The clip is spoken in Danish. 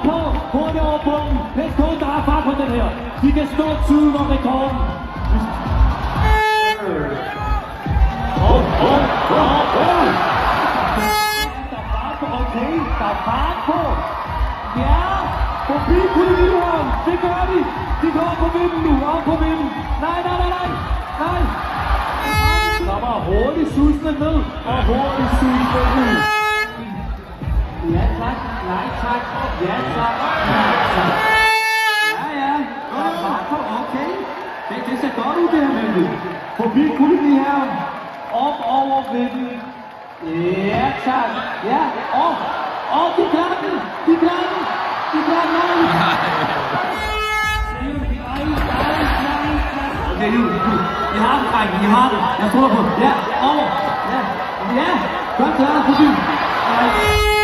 på hurtigt over bunden. PSK, der er fart på den her. De kan stå tiden om rekorden. Okay, der er fart på. Ja, forbi Kolonien. Det gør de. De går på vinden nu. Op på vinden. Nej. Der var hurtigt susende ned. Og hurtigt susende ud. Ja tak. Nej tak. Ja tak. Ja. Der er fart på. Okay. Det ser godt ud det her med. Forbi Kolonien her. Op over vinden. Ja, tak. Ja, og de klarer den. Nej. Okay, nu. I har den, drenge. I har den. Jeg tror på. Ja, over. Ja. Godt klaret, forbi. Nej.